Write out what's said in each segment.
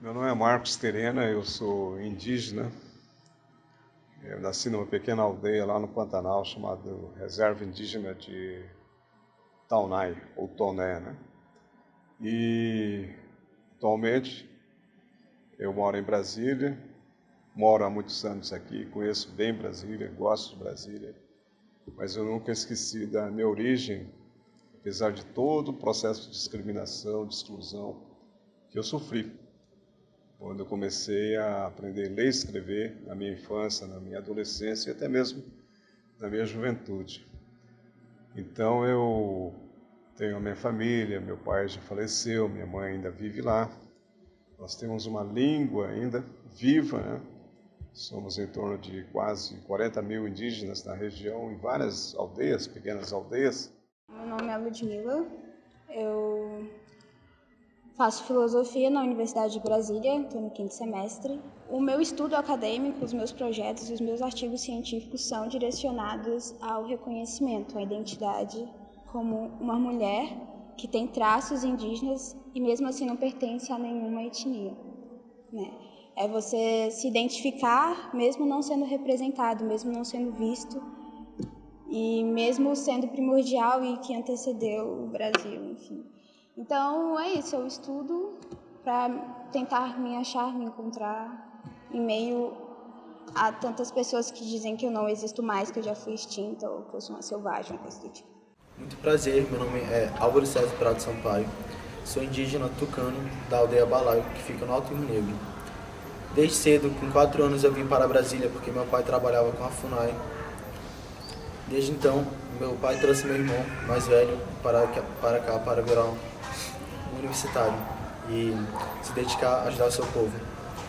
Meu nome é Marcos Terena, eu sou indígena. Eu nasci numa pequena aldeia lá no Pantanal chamada Reserva Indígena de Taunay, ou Toné, né? E atualmente eu moro em Brasília, moro há muitos anos aqui, conheço bem Brasília, gosto de Brasília, mas eu nunca esqueci da minha origem, apesar de todo o processo de discriminação, de exclusão que eu sofri quando eu comecei a aprender a ler e escrever na minha infância, na minha adolescência e até mesmo na minha juventude. Então eu tenho a minha família, meu pai já faleceu, minha mãe ainda vive lá. Nós temos uma língua ainda viva, né? Somos em torno de quase 40 mil indígenas na região, em várias aldeias, pequenas aldeias. Meu nome é Ludmila, eu faço filosofia na Universidade de Brasília, estou no 5º semestre. O meu estudo acadêmico, os meus projetos, os meus artigos científicos são direcionados ao reconhecimento, à identidade como uma mulher que tem traços indígenas e mesmo assim não pertence a nenhuma etnia, né? É você se identificar mesmo não sendo representado, mesmo não sendo visto e mesmo sendo primordial e que antecedeu o Brasil, enfim. Então é isso, eu estudo para tentar me achar, me encontrar em meio a tantas pessoas que dizem que eu não existo mais, que eu já fui extinta ou que eu sou uma selvagem, uma coisa do tipo. Muito prazer, meu nome é Álvaro César Prado Sampaio, sou indígena tucano da aldeia Balaio, que fica no Alto Rio Negro. Desde cedo, com 4 anos, eu vim para Brasília porque meu pai trabalhava com a FUNAI. Desde então, meu pai trouxe meu irmão mais velho para cá para virar um universitário e se dedicar a ajudar o seu povo.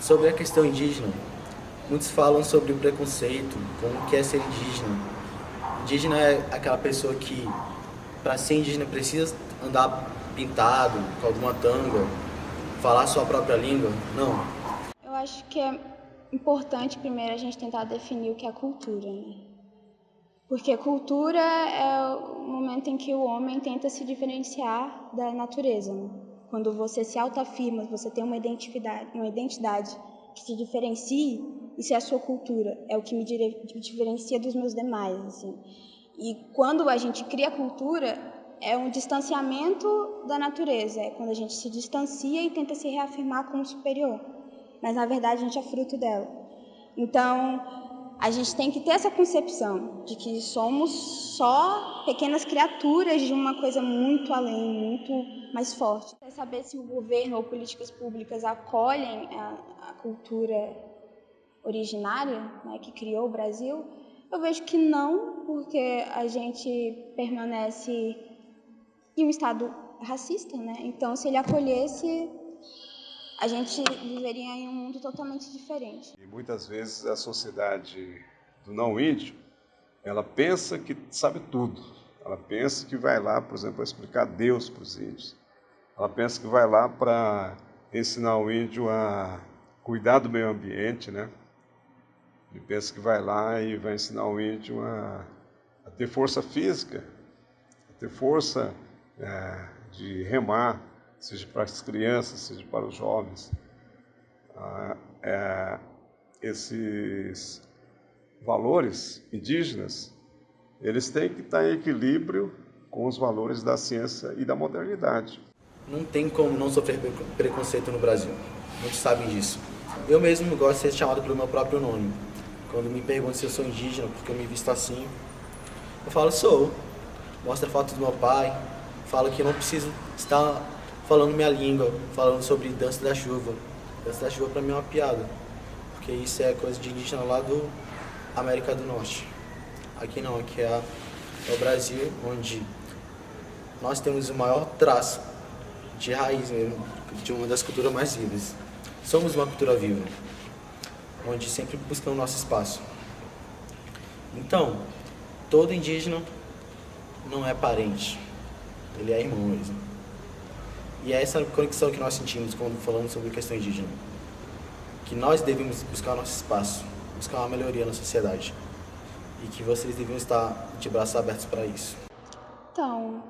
Sobre a questão indígena, muitos falam sobre o preconceito, como que é ser indígena. Indígena é aquela pessoa que, para ser indígena, precisa andar pintado, com alguma tanga, falar sua própria língua. Não. Eu acho que é importante primeiro a gente tentar definir o que é cultura, né? Porque cultura é o momento em que o homem tenta se diferenciar da natureza, né? Quando você se autoafirma, você tem uma identidade que te diferencie, isso é a sua cultura, é o que me diferencia dos meus demais, assim. E quando a gente cria cultura, é um distanciamento da natureza, é quando a gente se distancia e tenta se reafirmar como superior, mas na verdade a gente é fruto dela. Então, a gente tem que ter essa concepção de que somos só pequenas criaturas de uma coisa muito além, muito mais forte. É saber se o governo ou políticas públicas acolhem a cultura originária, né, que criou o Brasil. Eu vejo que não, porque a gente permanece em um estado racista, né? Então, se ele acolhesse, a gente viveria em um mundo totalmente diferente. E muitas vezes a sociedade do não índio, ela pensa que sabe tudo. Ela pensa que vai lá, por exemplo, para explicar Deus para os índios. Ela pensa que vai lá para ensinar o índio a cuidar do meio ambiente, né? Ele pensa que vai lá e vai ensinar o índio a ter força física, a ter força de remar, seja para as crianças, seja para os jovens. Esses valores indígenas, eles têm que estar em equilíbrio com os valores da ciência e da modernidade. Não tem como não sofrer preconceito no Brasil. Muitos sabem disso. Eu mesmo gosto de ser chamado pelo meu próprio nome. Quando me perguntam se eu sou indígena, porque eu me visto assim, eu falo, sou. Mostro a foto do meu pai, falo que eu não preciso estar falando minha língua, falando sobre dança da chuva. Dança da chuva para mim é uma piada, porque isso é coisa de indígena lá do América do Norte. Aqui não, aqui é o Brasil, onde nós temos o maior traço de raiz mesmo, de uma das culturas mais vivas. Somos uma cultura viva, onde sempre buscamos nosso espaço. Então, todo indígena não é parente, ele é irmão mesmo. E é essa conexão que nós sentimos quando falamos sobre a questão indígena. Que nós devemos buscar nosso espaço, buscar uma melhoria na sociedade. E que vocês deviam estar de braços abertos para isso. Então,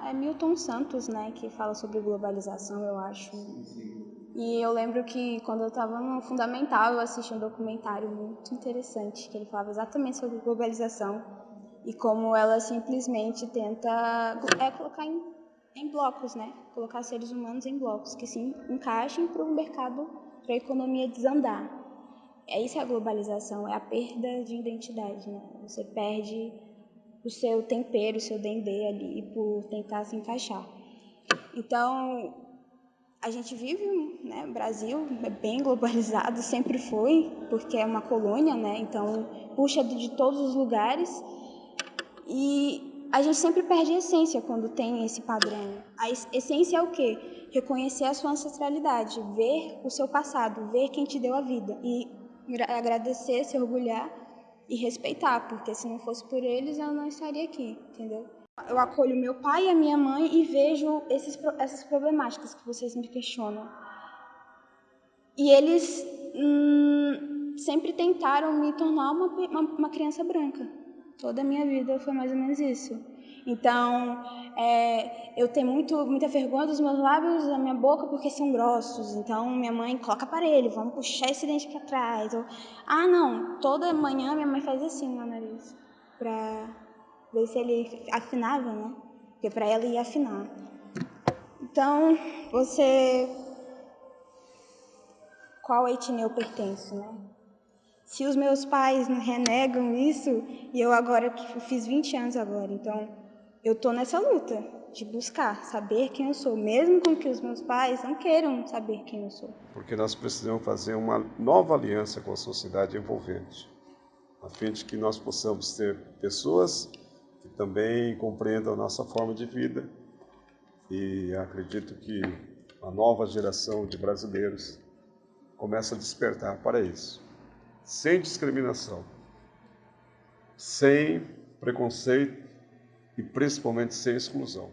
é Milton Santos, né, que fala sobre globalização, eu acho E eu lembro que quando eu estava no fundamental, eu assisti um documentário muito interessante, que ele falava exatamente sobre globalização e como ela simplesmente tenta colocar em blocos, né? Colocar seres humanos em blocos que se encaixem para o mercado, para a economia desandar. Isso é a globalização, é a perda de identidade, né? Você perde o seu tempero, o seu dendê ali por tentar se encaixar. Então, a gente vive, né, o Brasil é bem globalizado, sempre foi, porque é uma colônia, né, então puxa de todos os lugares e a gente sempre perde a essência quando tem esse padrão. A essência é o quê? Reconhecer a sua ancestralidade, ver o seu passado, ver quem te deu a vida e agradecer, se orgulhar e respeitar, porque se não fosse por eles eu não estaria aqui, entendeu? Eu acolho meu pai e a minha mãe e vejo essas problemáticas que vocês me questionam. E eles sempre tentaram me tornar uma criança branca. Toda a minha vida foi mais ou menos isso. Então, eu tenho muita vergonha dos meus lábios da minha boca porque são grossos. Então, minha mãe coloca aparelho, vamos puxar esse dente para trás. Ou, não, toda manhã minha mãe faz assim no meu nariz, para ver se ele afinava, né? Porque para ela ia afinar. Então, qual etnia eu pertenço, né? Se os meus pais renegam isso, e eu agora que fiz 20 anos agora, então eu tô nessa luta de buscar saber quem eu sou, mesmo com que os meus pais não queiram saber quem eu sou. Porque nós precisamos fazer uma nova aliança com a sociedade envolvente, a fim de que nós possamos ter pessoas que também compreendam a nossa forma de vida. E acredito que a nova geração de brasileiros começa a despertar para isso, sem discriminação, sem preconceito e principalmente sem exclusão.